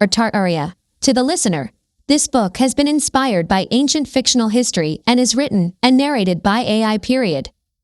of Tartaria. To the listener, this book has been inspired by ancient fictional history and is written and narrated by AI.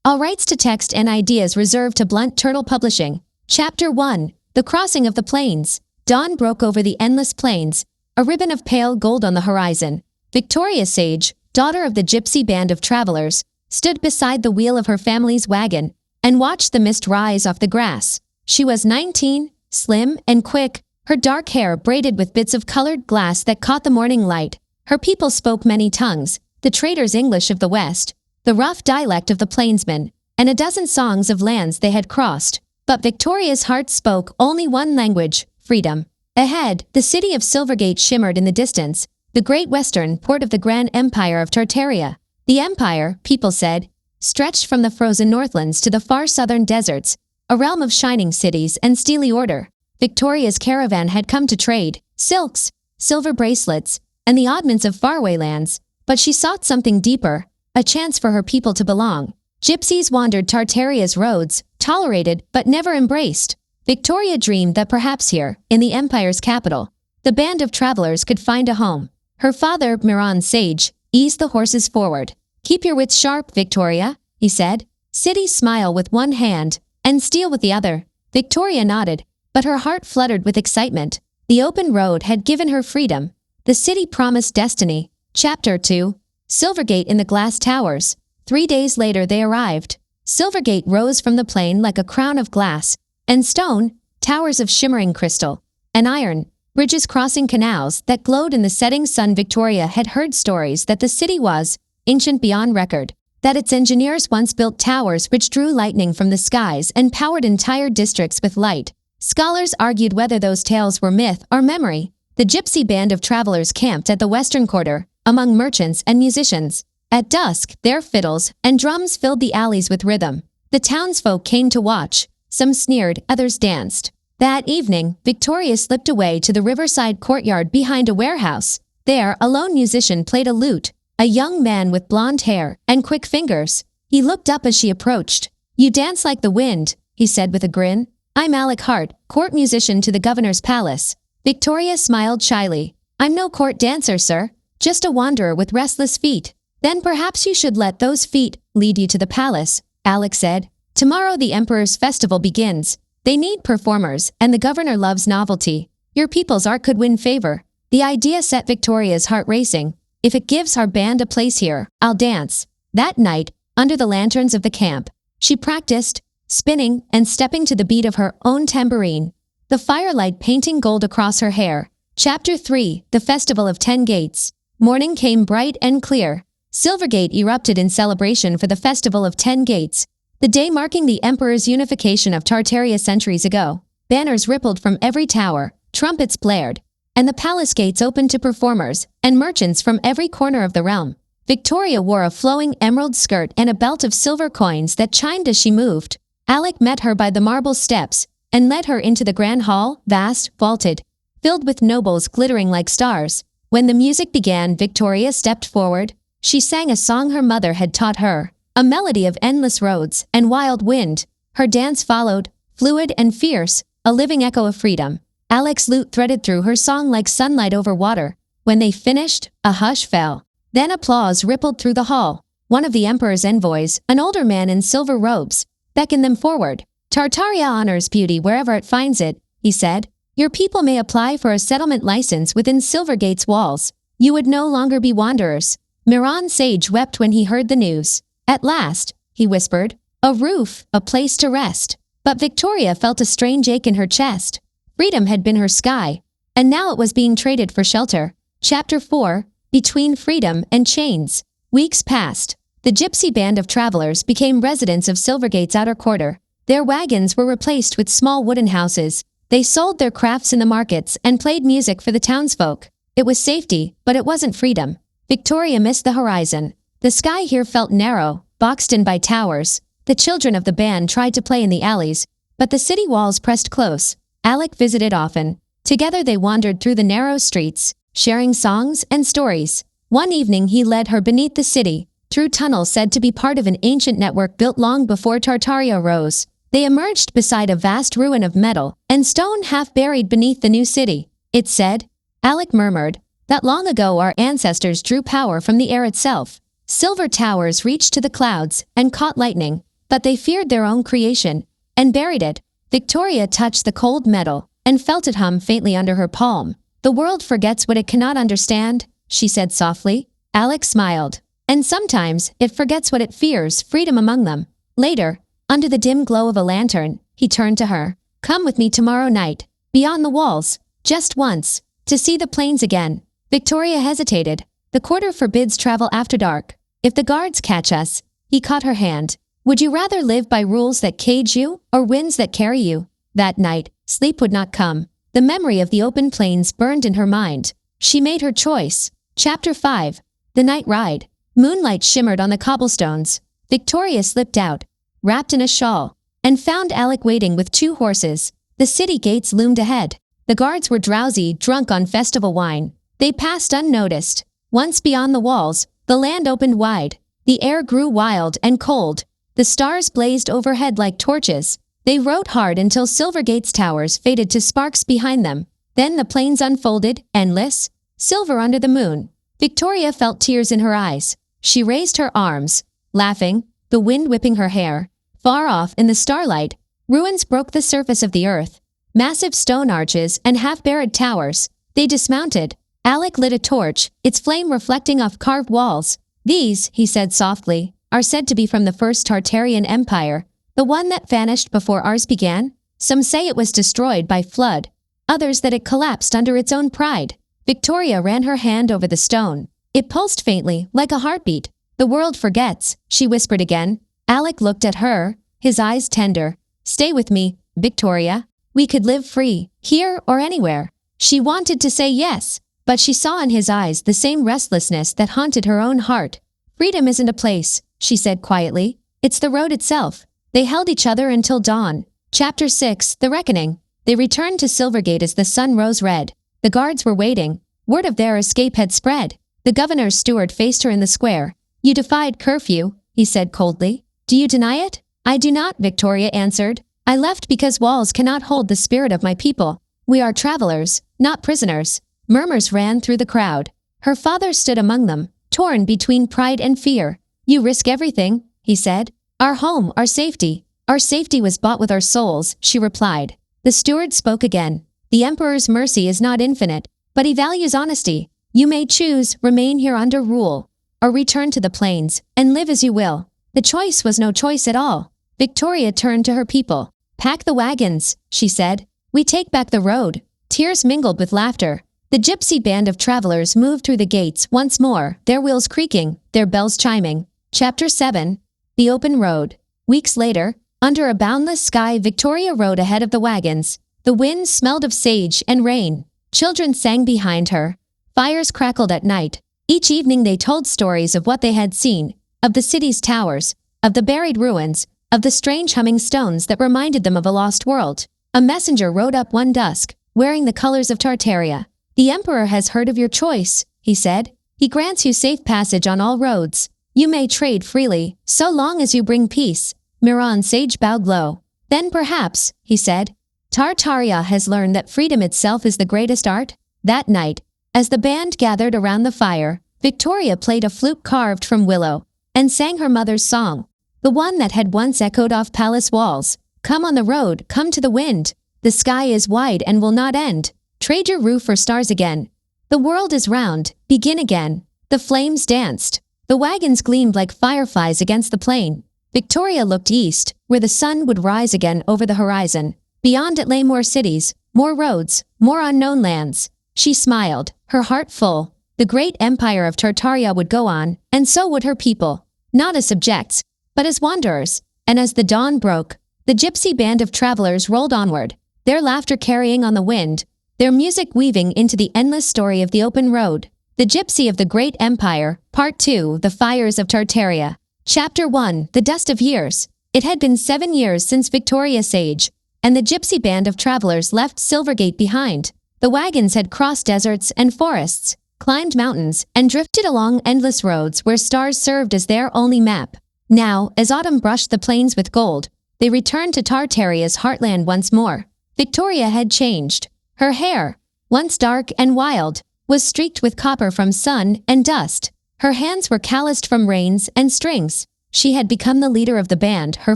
All rights to text and ideas reserved to Blunt Turtle Publishing. Chapter 1. The Crossing of the Plains. Dawn broke over the endless plains, a ribbon of pale gold on the horizon. Victoria Sage, daughter of the gypsy band of travelers, stood beside the wheel of her family's wagon and watched the mist rise off the grass. She was 19, slim and quick, her dark hair braided with bits of colored glass that caught the morning light. Her people spoke many tongues, the traders' English of the West, the rough dialect of the plainsmen, and a dozen songs of lands they had crossed. But Victoria's heart spoke only one language: freedom. Ahead, the city of Silvergate shimmered in the distance, the great western port of the Grand Empire of Tartaria. The empire, people said, stretched from the frozen northlands to the far southern deserts, a realm of shining cities and steely order. Victoria's caravan had come to trade silks, silver bracelets, and the oddments of faraway lands, but she sought something deeper, a chance for her people to belong. Gypsies wandered Tartaria's roads, tolerated but never embraced. Victoria dreamed that perhaps here, in the empire's capital, the band of travelers could find a home. Her father, Miran Sage, eased the horses forward. "Keep your wits sharp, Victoria," he said. "City smile with one hand, and steel with the other." Victoria nodded, but her heart fluttered with excitement. The open road had given her freedom. The city promised destiny. Chapter 2. Silvergate in the Glass Towers. 3 days later they arrived. Silvergate rose from the plain like a crown of glass and stone, towers of shimmering crystal and iron, bridges crossing canals that glowed in the setting sun. Victoria had heard stories that the city was ancient beyond record, that its engineers once built towers which drew lightning from the skies and powered entire districts with light. Scholars argued whether those tales were myth or memory. The gypsy band of travelers camped at the western quarter, among merchants and musicians. At dusk, their fiddles and drums filled the alleys with rhythm. The townsfolk came to watch. Some sneered, others danced. That evening, Victoria slipped away to the riverside courtyard behind a warehouse. There, a lone musician played a lute, a young man with blonde hair and quick fingers. He looked up as she approached. "You dance like the wind," he said with a grin. "I'm Alec Hart, court musician to the governor's palace." Victoria smiled shyly. "I'm no court dancer, sir. Just a wanderer with restless feet." "Then perhaps you should let those feet lead you to the palace," Alec said. "Tomorrow the emperor's festival begins. They need performers, and the governor loves novelty. Your people's art could win favor." The idea set Victoria's heart racing. "If it gives our band a place here, I'll dance." That night, under the lanterns of the camp, she practiced, spinning and stepping to the beat of her own tambourine, the firelight painting gold across her hair. Chapter 3. The Festival of 10 Gates. Morning came bright and clear. Silvergate erupted in celebration for the Festival of 10 Gates, the day marking the emperor's unification of Tartaria centuries ago. Banners rippled from every tower, trumpets blared, and the palace gates opened to performers and merchants from every corner of the realm. Victoria wore a flowing emerald skirt and a belt of silver coins that chimed as she moved. Alec met her by the marble steps and led her into the grand hall, vast, vaulted, filled with nobles glittering like stars. When the music began, Victoria stepped forward. She sang a song her mother had taught her, a melody of endless roads and wild wind. Her dance followed, fluid and fierce, a living echo of freedom. Alec's lute threaded through her song like sunlight over water. When they finished, a hush fell. Then applause rippled through the hall. One of the emperor's envoys, an older man in silver robes, beckoned them forward. "Tartaria honors beauty wherever it finds it," he said. "Your people may apply for a settlement license within Silvergate's walls. You would no longer be wanderers." Miran Sage wept when he heard the news. "At last," he whispered, "a roof, a place to rest." But Victoria felt a strange ache in her chest. Freedom had been her sky, and now it was being traded for shelter. Chapter 4. Between Freedom and Chains. Weeks passed. The gypsy band of travelers became residents of Silvergate's outer quarter. Their wagons were replaced with small wooden houses. They sold their crafts in the markets and played music for the townsfolk. It was safety, but it wasn't freedom. Victoria missed the horizon. The sky here felt narrow, boxed in by towers. The children of the band tried to play in the alleys, but the city walls pressed close. Alec visited often. Together they wandered through the narrow streets, sharing songs and stories. One evening he led her beneath the city, through tunnels said to be part of an ancient network built long before Tartaria rose. They emerged beside a vast ruin of metal and stone half buried beneath the new city. it said. Alec murmured, that long ago our ancestors drew power from the air itself. Silver towers reached to the clouds and caught lightning, but they feared their own creation and buried it. Victoria touched the cold metal and felt it hum faintly under her palm. The world forgets what it cannot understand, she said softly. Alec smiled. And sometimes it forgets what it fears, freedom among them. Later, under the dim glow of a lantern, he turned to her. Come with me tomorrow night, beyond the walls, just once, to see the plains again. Victoria hesitated. The quarter forbids travel after dark. If the guards catch us, he caught her hand. Would you rather live by rules that cage you, or winds that carry you? That night, sleep would not come. The memory of the open plains burned in her mind. She made her choice. Chapter 5. The Night Ride. Moonlight shimmered on the cobblestones. Victoria slipped out, wrapped in a shawl, and found Alec waiting with 2 horses. The city gates loomed ahead. The guards were drowsy, drunk on festival wine. They passed unnoticed. Once beyond the walls, the land opened wide. The air grew wild and cold. The stars blazed overhead like torches. They rode hard until Silvergate's towers faded to sparks behind them. Then the plains unfolded, endless, silver under the moon. Victoria felt tears in her eyes. She raised her arms, laughing, the wind whipping her hair. Far off in the starlight, ruins broke the surface of the earth. Massive stone arches and half-buried towers. They dismounted. Alec lit a torch, its flame reflecting off carved walls. These, he said softly, are said to be from the first Tartarian Empire, the one that vanished before ours began. Some say it was destroyed by flood, others that it collapsed under its own pride. Victoria ran her hand over the stone. It pulsed faintly, like a heartbeat. The world forgets, she whispered again. Alec looked at her, his eyes tender. Stay with me, Victoria. We could live free, here or anywhere. She wanted to say yes, but she saw in his eyes the same restlessness that haunted her own heart. Freedom isn't a place, she said quietly. It's the road itself. They held each other until dawn. Chapter 6. The Reckoning. They returned to Silvergate as the sun rose red. The guards were waiting. Word of their escape had spread. The governor's steward faced her in the square. You defied curfew, he said coldly. Do you deny it? I do not, Victoria answered. I left because walls cannot hold the spirit of my people. We are travelers, not prisoners. Murmurs ran through the crowd. Her father stood among them, torn between pride and fear. You risk everything, he said. Our home, our safety. Our safety was bought with our souls, she replied. The steward spoke again. The emperor's mercy is not infinite, but he values honesty. You may choose, remain here under rule, or return to the plains, and live as you will. The choice was no choice at all. Victoria turned to her people. Pack the wagons, she said. We take back the road. Tears mingled with laughter. The gypsy band of travelers moved through the gates once more, their wheels creaking, their bells chiming. Chapter 7. The Open Road. Weeks later, under a boundless sky, Victoria rode ahead of the wagons. The wind smelled of sage and rain. Children sang behind her. Fires crackled at night. Each evening they told stories of what they had seen, of the city's towers, of the buried ruins, of the strange humming stones that reminded them of a lost world. A messenger rode up one dusk, wearing the colors of Tartaria. The emperor has heard of your choice, he said. He grants you safe passage on all roads. You may trade freely, so long as you bring peace. Miran's sage bowed low. Then perhaps, he said, Tartaria has learned that freedom itself is the greatest art. That night, as the band gathered around the fire, Victoria played a flute carved from willow, and sang her mother's song, the one that had once echoed off palace walls. Come on the road, come to the wind. The sky is wide and will not end. Trade your roof for stars again. The world is round, begin again. The flames danced. The wagons gleamed like fireflies against the plain. Victoria looked east, where the sun would rise again over the horizon. Beyond it lay more cities, more roads, more unknown lands. She smiled, her heart full. The great empire of Tartaria would go on, and so would her people. Not as subjects, but as wanderers. And as the dawn broke, the gypsy band of travelers rolled onward, their laughter carrying on the wind, their music weaving into the endless story of the open road. The Gypsy of the Great Empire, Part 2, The Fires of Tartaria. Chapter 1, The Dust of Years. It had been 7 years since Victoria's age, and the gypsy band of travelers left Silvergate behind. The wagons had crossed deserts and forests, climbed mountains, and drifted along endless roads where stars served as their only map. Now, as autumn brushed the plains with gold, they returned to Tartaria's heartland once more. Victoria had changed. Her hair, once dark and wild, was streaked with copper from sun and dust. Her hands were calloused from reins and strings. She had become the leader of the band. Her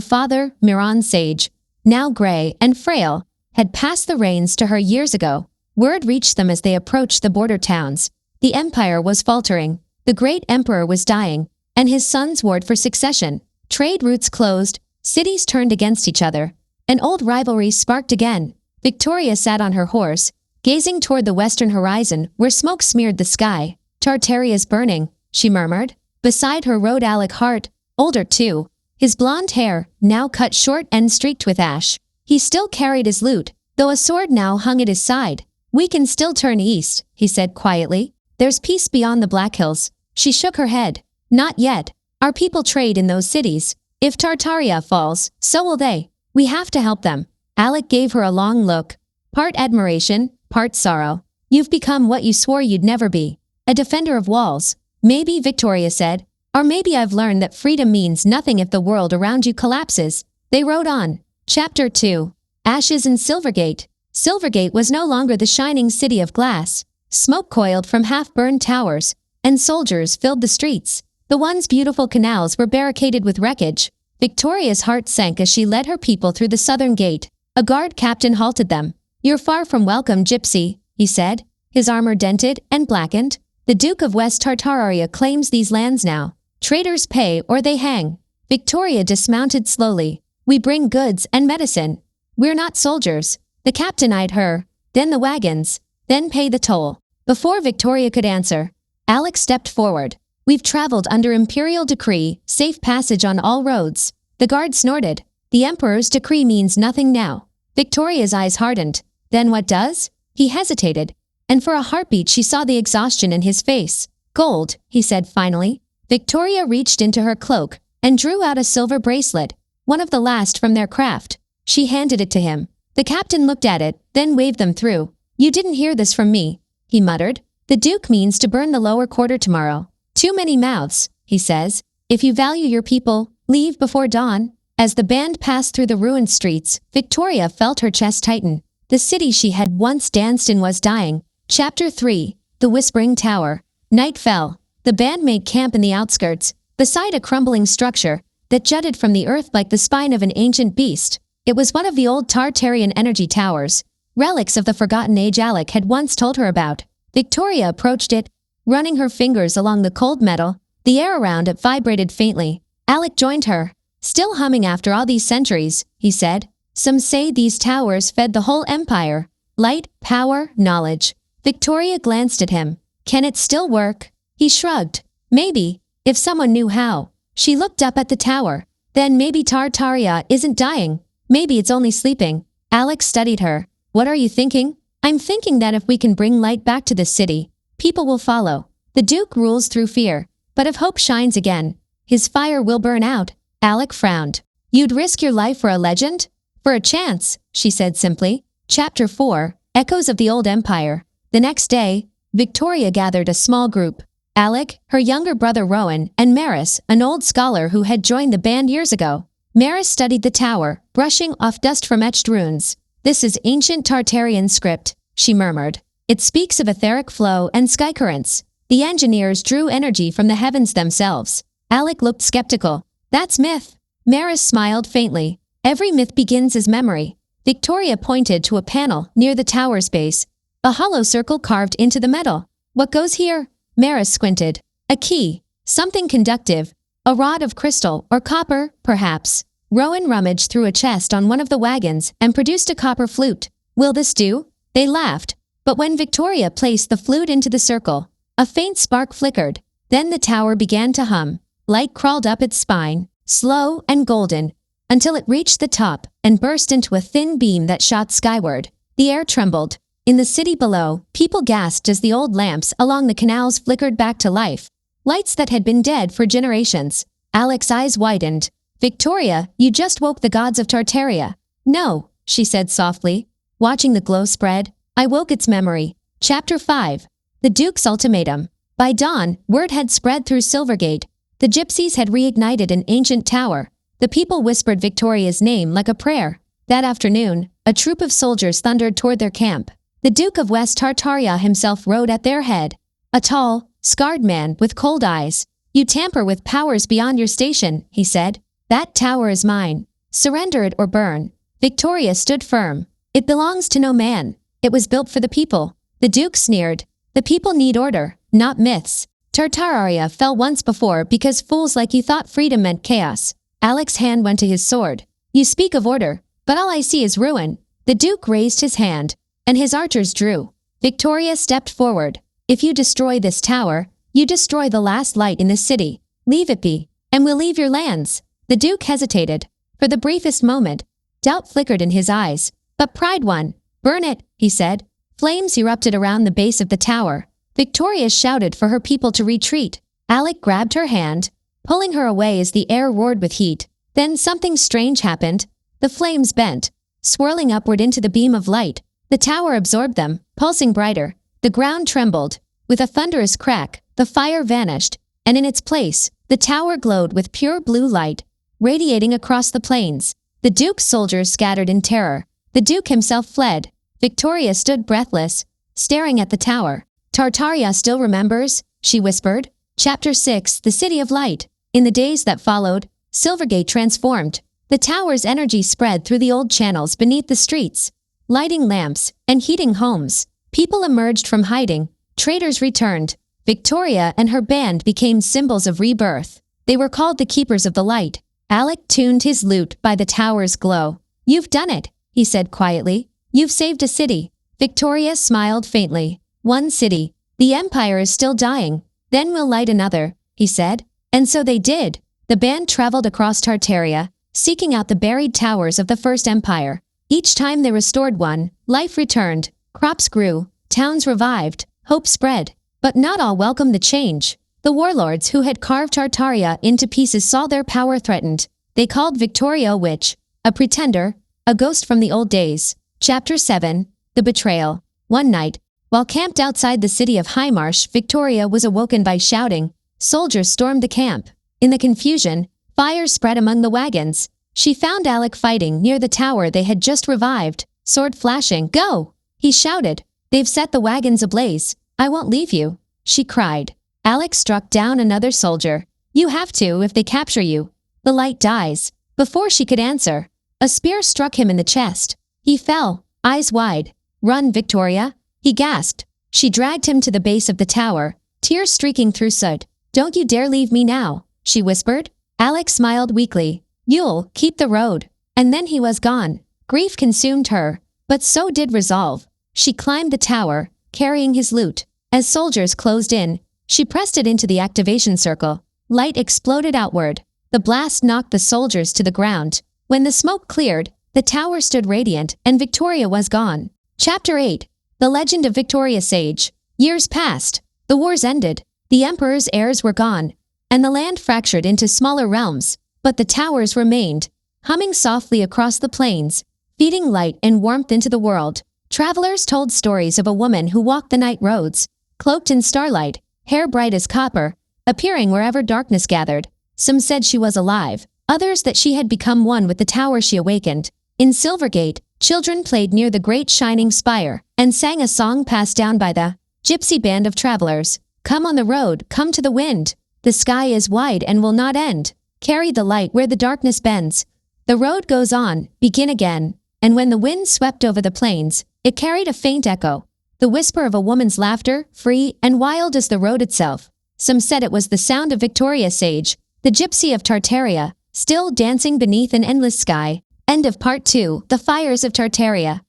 father, Miran Sage, now gray and frail, had passed the reins to her years ago. Word reached them as they approached the border towns. The empire was faltering. The great emperor was dying, and his sons warred for succession. Trade routes closed, cities turned against each other. An old rivalry sparked again. Victoria sat on her horse, gazing toward the western horizon where smoke smeared the sky. Tartaria's burning, she murmured. Beside her rode Alec Hart, older too, his blonde hair now cut short and streaked with ash. He still carried his lute, though a sword now hung at his side. We can still turn east, he said quietly. There's peace beyond the Black Hills. She shook her head. Not yet. Our people trade in those cities. If Tartaria falls, so will they. We have to help them. Alec gave her a long look, part admiration, part sorrow. You've become what you swore you'd never be. A defender of walls. Maybe, Victoria said. Or maybe I've learned that freedom means nothing if the world around you collapses. They rode on. Chapter 2. Ashes in Silvergate. Silvergate was no longer the shining city of glass. Smoke coiled from half-burned towers, and soldiers filled the streets. The once beautiful canals were barricaded with wreckage. Victoria's heart sank as she led her people through the southern gate. A guard captain halted them. You're far from welcome, Gypsy, he said, his armor dented and blackened. The Duke of West Tartaria claims these lands now. Traitors pay or they hang. Victoria dismounted slowly. We bring goods and medicine. We're not soldiers. The captain eyed her, then the wagons, then pay the toll. Before Victoria could answer, Alex stepped forward. We've traveled under imperial decree, safe passage on all roads. The guard snorted. The emperor's decree means nothing now. Victoria's eyes hardened. Then what does? He hesitated, and for a heartbeat she saw the exhaustion in his face. Gold, he said finally. Victoria reached into her cloak and drew out a silver bracelet, one of the last from their craft. She handed it to him. The captain looked at it, then waved them through. You didn't hear this from me, he muttered. The Duke means to burn the lower quarter tomorrow. Too many mouths, he says. If you value your people, leave before dawn. As the band passed through the ruined streets, Victoria felt her chest tighten. The city she had once danced in was dying. Chapter 3. The Whispering Tower. Night fell. The band made camp in the outskirts, beside a crumbling structure that jutted from the earth like the spine of an ancient beast. It was one of the old Tartarian energy towers, relics of the forgotten age Alec had once told her about. Victoria approached it, running her fingers along the cold metal. The air around it vibrated faintly. Alec joined her. Still humming after all these centuries, he said. Some say these towers fed the whole empire. Light, power, knowledge. Victoria glanced at him. Can it still work? He shrugged. Maybe, if someone knew how. She looked up at the tower. Then maybe Tartaria isn't dying. Maybe it's only sleeping. Alex studied her. What are you thinking? I'm thinking that if we can bring light back to this city, people will follow. The Duke rules through fear, but if hope shines again, his fire will burn out. Alec frowned. You'd risk your life for a legend? For a chance, she said simply. Chapter 4. Echoes of the Old Empire. The next day, Victoria gathered a small group. Alec, her younger brother Rowan, and Maris, an old scholar who had joined the band years ago. Maris studied the tower, brushing off dust from etched runes. This is ancient Tartarian script, she murmured. It speaks of etheric flow and sky currents. The engineers drew energy from the heavens themselves. Alec looked skeptical. That's myth. Maris smiled faintly. Every myth begins as memory. Victoria pointed to a panel near the tower's base, a hollow circle carved into the metal. What goes here? Maris squinted. A key. Something conductive. A rod of crystal or copper, perhaps. Rowan rummaged through a chest on one of the wagons and produced a copper flute. Will this do? They laughed. But when Victoria placed the flute into the circle, a faint spark flickered. Then the tower began to hum. Light crawled up its spine, slow and golden, until it reached the top and burst into a thin beam that shot skyward. The air trembled. In the city below, people gasped as the old lamps along the canals flickered back to life. Lights that had been dead for generations. Alec's eyes widened. Victoria, you just woke the gods of Tartaria. No, she said softly, watching the glow spread. I woke its memory. Chapter 5. The Duke's Ultimatum. By dawn, word had spread through Silvergate. The gypsies had reignited an ancient tower. The people whispered Victoria's name like a prayer. That afternoon, a troop of soldiers thundered toward their camp. The Duke of West Tartaria himself rode at their head. A tall, scarred man with cold eyes. "You tamper with powers beyond your station," he said. "That tower is mine. Surrender it or burn." Victoria stood firm. "It belongs to no man. It was built for the people." The Duke sneered. "The people need order, not myths." Tartaria fell once before because fools like you thought freedom meant chaos. Alex's hand went to his sword. "You speak of order, but all I see is ruin." The Duke raised his hand, and his archers drew. Victoria stepped forward. "If you destroy this tower, you destroy the last light in this city. Leave it be, and we'll leave your lands." The Duke hesitated. For the briefest moment, doubt flickered in his eyes, but pride won. "Burn it," he said. Flames erupted around the base of the tower. Victoria shouted for her people to retreat. Alec grabbed her hand, pulling her away as the air roared with heat. Then something strange happened. The flames bent, swirling upward into the beam of light. The tower absorbed them, pulsing brighter. The ground trembled. With a thunderous crack, the fire vanished, and in its place, the tower glowed with pure blue light, radiating across the plains. The Duke's soldiers scattered in terror. The Duke himself fled. Victoria stood breathless, staring at the tower. "Tartaria still remembers," she whispered. Chapter 6: The City of Light. In the days that followed, Silvergate transformed. The tower's energy spread through the old channels beneath the streets, lighting lamps and heating homes. People emerged from hiding. Traders returned. Victoria and her band became symbols of rebirth. They were called the Keepers of the Light. Alec tuned his lute by the tower's glow. "You've done it," he said quietly. "You've saved a city." Victoria smiled faintly. "One city. The Empire is still dying. Then we'll light another," he said. And so they did. The band traveled across Tartaria, seeking out the buried towers of the First Empire. Each time they restored one, life returned, crops grew, towns revived, hope spread. But not all welcomed the change. The warlords who had carved Tartaria into pieces saw their power threatened. They called Victoria a witch, a pretender, a ghost from the old days. Chapter 7: The Betrayal. One night, while camped outside the city of Highmarsh, Victoria was awoken by shouting. Soldiers stormed the camp. In the confusion, fire spread among the wagons. She found Alec fighting near the tower they had just revived, sword flashing. "Go!" he shouted. "They've set the wagons ablaze. I won't leave you," she cried. Alec struck down another soldier. "You have to if they capture you. The light dies." Before she could answer, a spear struck him in the chest. He fell, eyes wide. "Run, Victoria," he gasped. She dragged him to the base of the tower, tears streaking through soot. "Don't you dare leave me now," she whispered. Alec smiled weakly. "You'll keep the road." And then he was gone. Grief consumed her, but so did resolve. She climbed the tower, carrying his lute. As soldiers closed in, she pressed it into the activation circle. Light exploded outward. The blast knocked the soldiers to the ground. When the smoke cleared, the tower stood radiant, and Victoria was gone. Chapter 8: The Legend of Victoria Sage. Years passed. The wars ended. The emperor's heirs were gone, and the land fractured into smaller realms. But the towers remained, humming softly across the plains, feeding light and warmth into the world. Travelers told stories of a woman who walked the night roads, cloaked in starlight, hair bright as copper, appearing wherever darkness gathered. Some said she was alive, others that she had become one with the tower she awakened. In Silvergate, children played near the great shining spire, and sang a song passed down by the gypsy band of travelers. "Come on the road, come to the wind. The sky is wide and will not end. Carry the light where the darkness bends. The road goes on, begin again." And when the wind swept over the plains, it carried a faint echo, the whisper of a woman's laughter, free and wild as the road itself. Some said it was the sound of Victoria Sage, the Gypsy of Tartaria, still dancing beneath an endless sky. End of Part 2: The Fires of Tartaria.